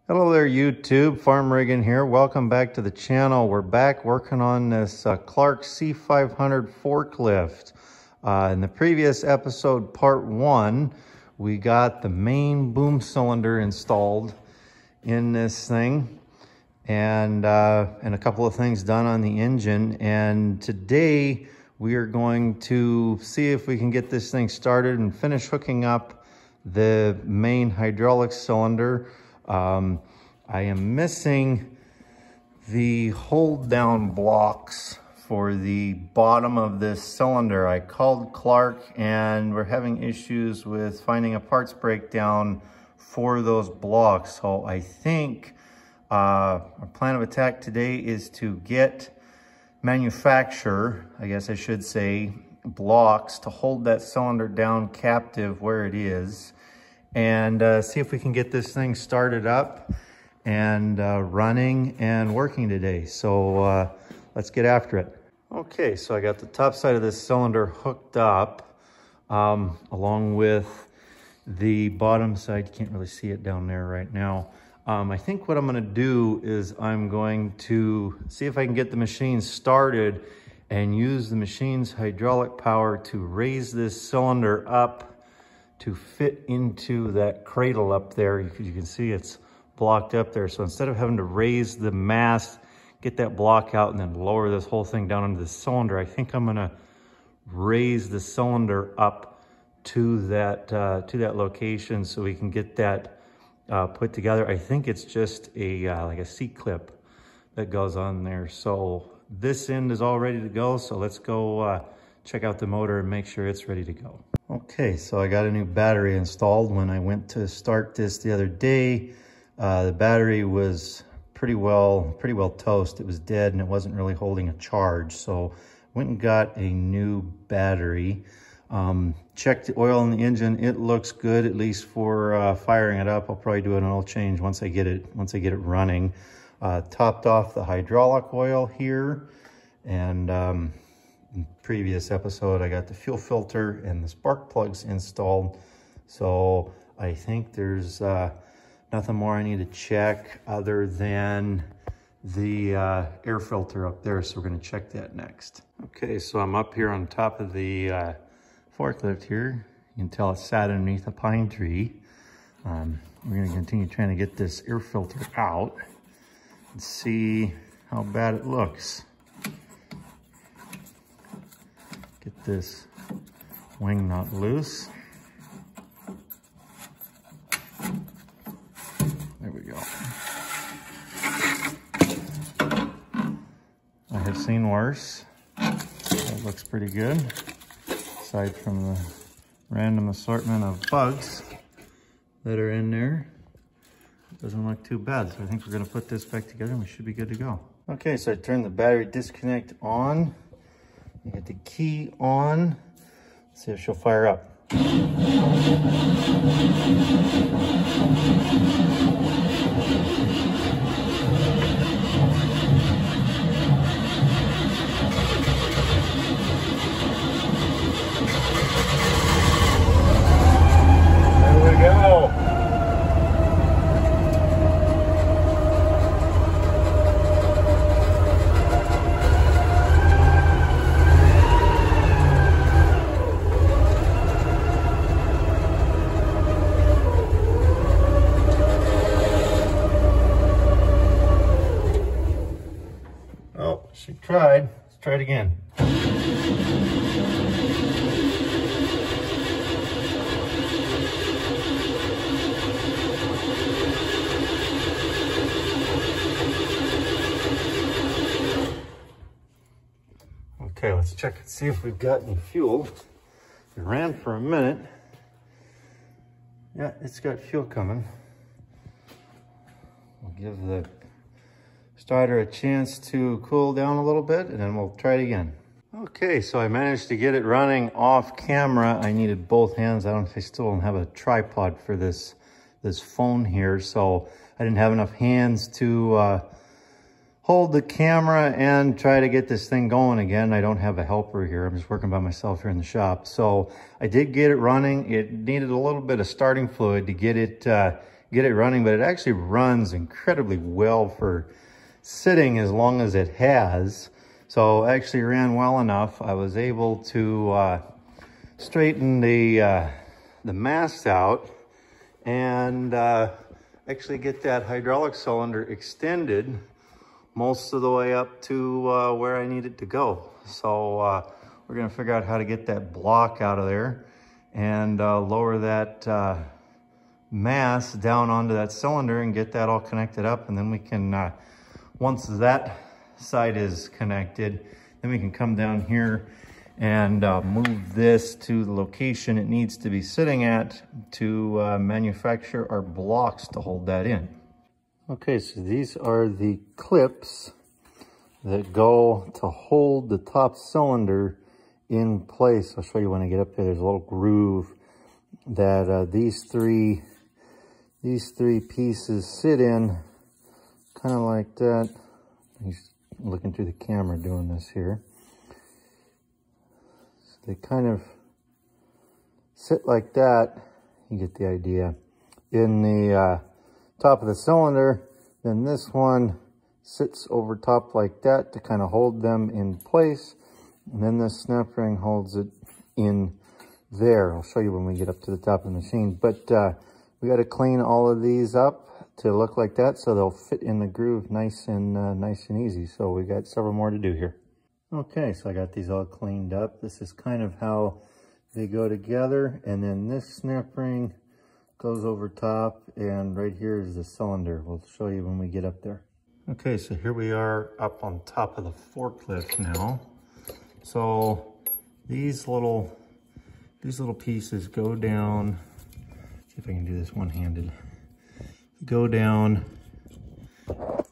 Hello there YouTube, Farm Riggin here. Welcome back to the channel. We're back working on this Clark C500 forklift. In the previous episode, part 1, we got the main boom cylinder installed in this thing and a couple of things done on the engine. And today we are going to see if we can get this thing started and finish hooking up the main hydraulic cylinder. I am missing the hold down blocks for the bottom of this cylinder. I called Clark and we're having issues with finding a parts breakdown for those blocks. So I think our plan of attack today is to manufacture, I guess I should say, blocks to hold that cylinder down captive where it is, and see if we can get this thing started up and running and working today. So let's get after it. Okay, so I got the top side of this cylinder hooked up along with the bottom side. You can't really see it down there right now. I think what I'm gonna do is I'm going to see if I can get the machine started and use the machine's hydraulic power to raise this cylinder up to fit into that cradle up there. You can see it's blocked up there. So instead of having to raise the mast, get that block out and then lower this whole thing down into the cylinder, I think I'm gonna raise the cylinder up to that location so we can get that put together. I think it's just a like a C-clip that goes on there. So this end is all ready to go. So let's go check out the motor and make sure it's ready to go. Okay, so I got a new battery installed. When I went to start this the other day, the battery was pretty well toast. It was dead and it wasn't really holding a charge. So went and got a new battery. Checked the oil in the engine. It looks good, at least for firing it up. I'll probably do an oil change once I get it running. Topped off the hydraulic oil here, and in previous episode I got the fuel filter and the spark plugs installed. So I think there's nothing more I need to check other than the air filter up there. So we're going to check that next. Okay, so I'm up here on top of the forklift here. You can tell it's sat underneath a pine tree. We're going to continue trying to get this air filter out and see how bad it looks. Get this wing nut loose. There we go. I have seen worse. That looks pretty good. Aside from the random assortment of bugs that are in there, it doesn't look too bad. So I think we're gonna put this back together and we should be good to go. Okay, so I turned the battery disconnect on. I got the key on. Let's see if she'll fire up. She tried. Let's try it again. Okay, let's check and see if we've got any fuel. It ran for a minute. Yeah, it's got fuel coming. We'll give the starter a chance to cool down a little bit and then we'll try it again. Okay, so I managed to get it running off camera. I needed both hands. I still don't have a tripod for this phone here, so I didn't have enough hands to hold the camera and try to get this thing going again. I don't have a helper here. I'm just working by myself here in the shop. So I did get it running. It needed a little bit of starting fluid to get it get it running, but it actually runs incredibly well for sitting as long as it has. So actually ran well enough. I was able to straighten the mast out and actually get that hydraulic cylinder extended most of the way up to where I need it to go. So we're gonna figure out how to get that block out of there and lower that mass down onto that cylinder and get that all connected up. And then we can, once that side is connected, then we can come down here and move this to the location it needs to be sitting at to manufacture our blocks to hold that in. Okay, so these are the clips that go to hold the top cylinder in place. I'll show you when I get up there. There's a little groove that these three pieces sit in, kind of like that. He's looking through the camera doing this here. So they kind of sit like that. You get the idea. In the top of the cylinder, then this one sits over top like that to kind of hold them in place. And then this snap ring holds it in there. I'll show you when we get up to the top of the machine. But we got to clean all of these up to look like that so they'll fit in the groove nice and easy. So we got several more to do here. Okay, so I got these all cleaned up. This is kind of how they go together. And then this snap ring goes over top, and right here is the cylinder. We'll show you when we get up there. Okay, so here we are up on top of the forklift now. So these little pieces go down. See if I can do this one-handed. Go down,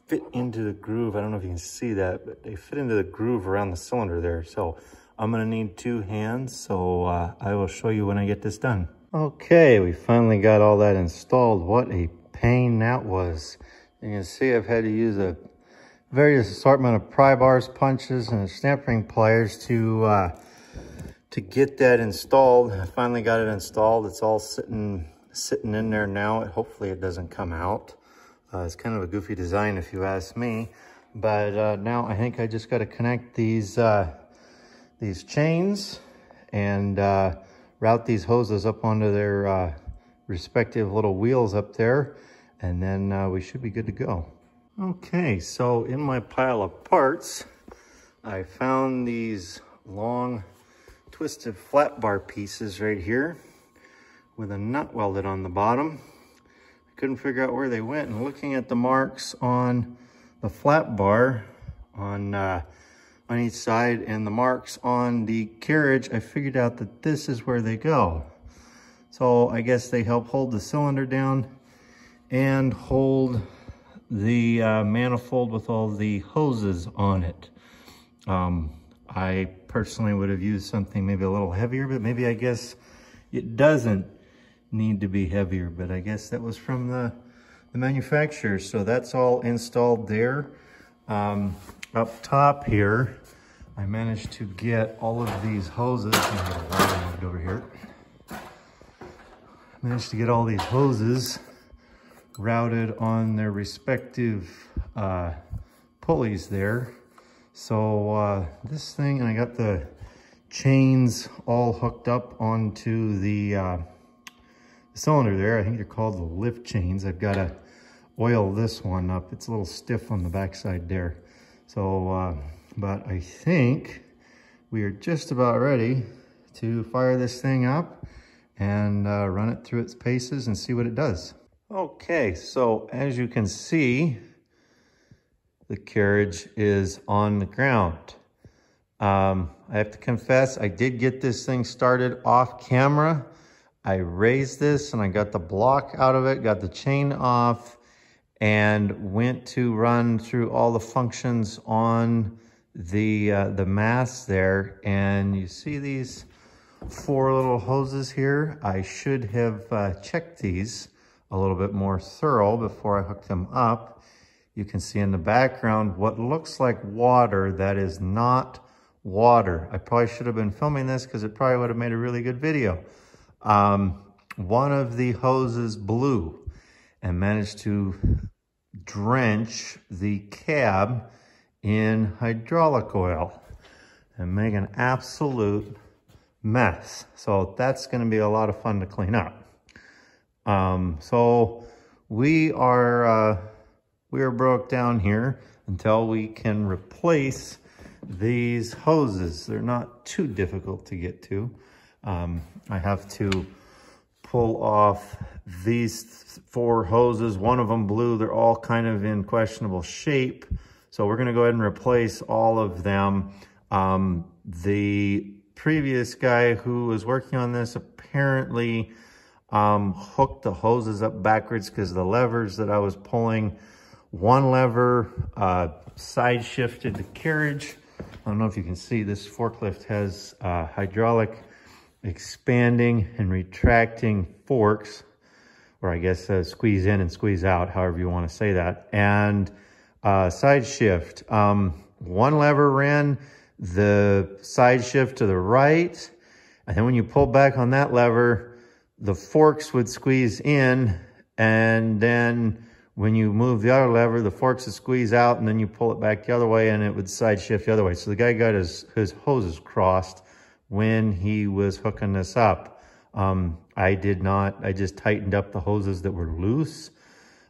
fit into the groove. I don't know if you can see that, but they fit into the groove around the cylinder there. So I'm gonna need 2 hands. So I will show you when I get this done. Okay, we finally got all that installed. What a pain that was. You can see I've had to use a various assortment of pry bars, punches, and snap ring pliers to get that installed. I finally got it installed. It's all sitting in there now. Hopefully it doesn't come out. It's kind of a goofy design if you ask me. But now I think I just got to connect these chains and route these hoses up onto their respective little wheels up there. And then we should be good to go. Okay, so in my pile of parts, I found these long twisted flat bar pieces right here with a nut welded on the bottom. I couldn't figure out where they went, and looking at the marks on the flat bar on each side and the marks on the carriage, I figured out that this is where they go. So I guess they help hold the cylinder down and hold the manifold with all the hoses on it. I personally would have used something maybe a little heavier, but maybe I guess it doesn't need to be heavier, but I guess that was from the manufacturer. So that's all installed there. Up top here, I managed to get all of these hoses. I'm gonna get a wire moved over here. Managed to get all these hoses routed on their respective pulleys there. So this thing, and I got the chains all hooked up onto the cylinder there. I think they're called the lift chains. I've got to oil this one up. It's a little stiff on the backside there. So, but I think we are just about ready to fire this thing up and run it through its paces and see what it does. Okay, so as you can see, the carriage is on the ground. I have to confess, I did get this thing started off camera. I raised this and I got the block out of it, got the chain off, and went to run through all the functions on the mast there. And you see these 4 little hoses here. I should have checked these a little bit more thorough before I hooked them up. You can see in the background what looks like water that is not water. I probably should have been filming this because it probably would have made a really good video. One of the hoses blew, and managed to drench the cab in hydraulic oil and make an absolute mess. So that's going to be a lot of fun to clean up. So we are broke down here until we can replace these hoses. They're not too difficult to get to. I have to pull off these 4 hoses. One of them blew. They're all kind of in questionable shape. So we're going to go ahead and replace all of them. The previous guy who was working on this apparently hooked the hoses up backwards because the levers that I was pulling, one lever side shifted the carriage. I don't know if you can see, this forklift has hydraulic expanding and retracting forks, or I guess squeeze in and squeeze out, however you want to say that, and side shift. One lever ran the side shift to the right, and then when you pull back on that lever, the forks would squeeze in, and then when you move the other lever, the forks would squeeze out, and then you pull it back the other way and it would side shift the other way. So the guy got his hoses crossed when he was hooking this up. I did not. I just tightened up the hoses that were loose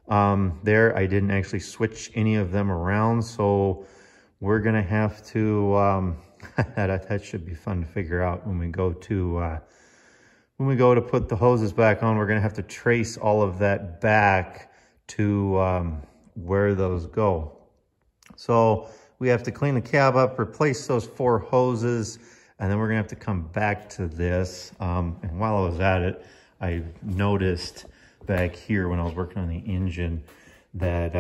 there. I didn't actually switch any of them around. So we're going to have to, that should be fun to figure out when we go to put the hoses back on. We're going to have to trace all of that back to where those go. So we have to clean the cab up, replace those 4 hoses, and then we're gonna have to come back to this. And while I was at it, I noticed back here when I was working on the engine that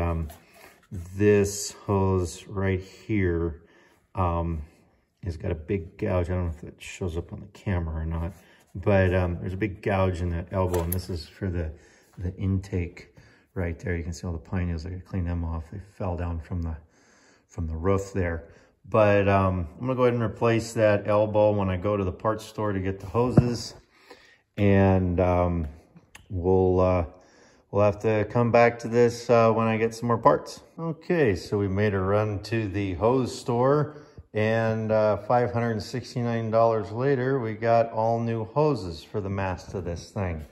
this hose right here has got a big gouge. I don't know if it shows up on the camera or not, but there's a big gouge in that elbow, and this is for the intake right there. You can see all the pine needles. I gotta clean them off. They fell down from the roof there. But I'm gonna go ahead and replace that elbow when I go to the parts store to get the hoses, and we'll have to come back to this when I get some more parts. Okay, so we made a run to the hose store, and $569 later, we got all new hoses for the mast of this thing.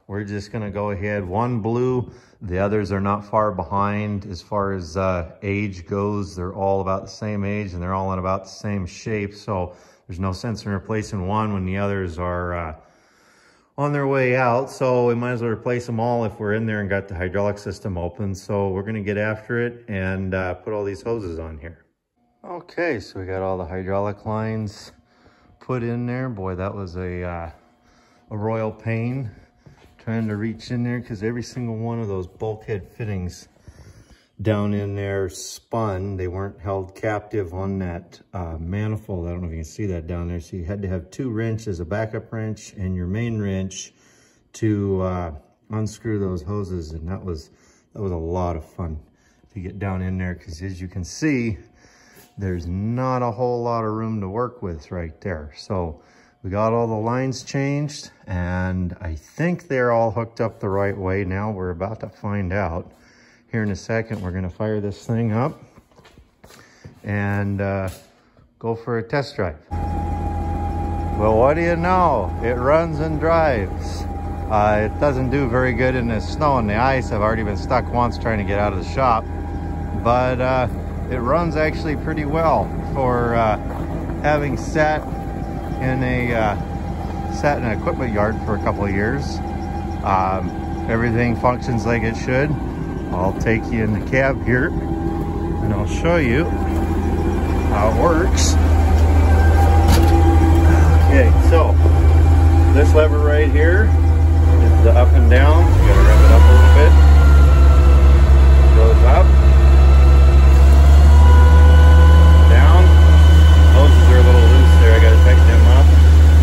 We're just gonna go ahead. One blew, the others are not far behind as far as age goes. They're all about the same age and they're all in about the same shape. So there's no sense in replacing one when the others are on their way out. So we might as well replace them all if we're in there and got the hydraulic system open. So we're gonna get after it and put all these hoses on here. Okay, so we got all the hydraulic lines put in there. Boy, that was a royal pain trying to reach in there, because every single one of those bulkhead fittings down in there spun. They weren't held captive on that manifold. I don't know if you can see that down there. So you had to have 2 wrenches, a backup wrench and your main wrench, to unscrew those hoses. And that was a lot of fun to get down in there, because as you can see, there's not a whole lot of room to work with right there. So we got all the lines changed, and I think they're all hooked up the right way now. We're about to find out here in a second. We're gonna fire this thing up and go for a test drive. Well, what do you know? It runs and drives. It doesn't do very good in the snow and the ice. I've already been stuck once trying to get out of the shop, but it runs actually pretty well for having sat in an equipment yard for a couple of years. Everything functions like it should. I'll take you in the cab here and I'll show you how it works. Okay, so this lever right here is the up and down. You gotta rev it up a little bit. It goes up, down. Hoses are a little loose there. I gotta tighten them up.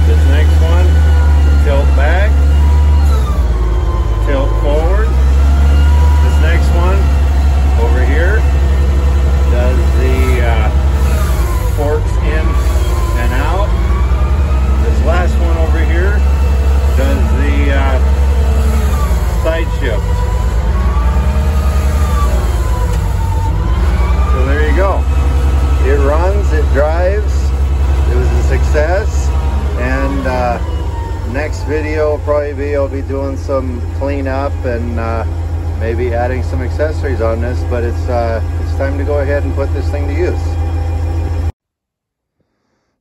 This next one, tilt back, tilt forward. This next one over here does the forks in and out. This last one over here does the side shift. maybe I'll be doing some cleanup and maybe adding some accessories on this, but it's time to go ahead and put this thing to use.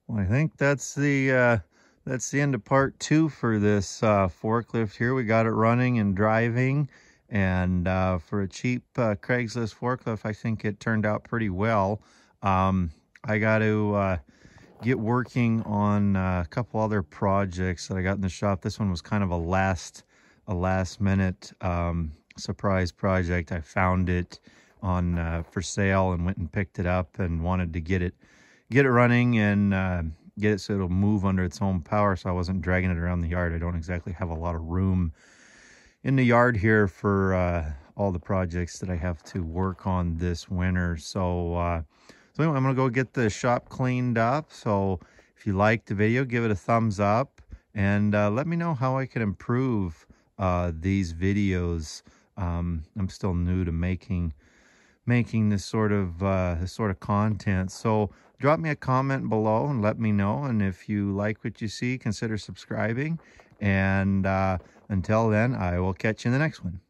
Well, I think that's the end of part 2 for this forklift here. We got it running and driving, and for a cheap Craigslist forklift, I think it turned out pretty well. I got to get working on a couple other projects that I got in the shop. This one was kind of a last minute surprise project. I found it on for sale and went and picked it up and wanted to get it running and get it so it'll move under its own power, so I wasn't dragging it around the yard. I don't exactly have a lot of room in the yard here for all the projects that I have to work on this winter. So anyway, I'm gonna go get the shop cleaned up. So if you liked the video, give it a thumbs up and let me know how I can improve these videos. I'm still new to making this sort of content, so drop me a comment below and let me know. And if you like what you see, consider subscribing, and until then, I will catch you in the next one.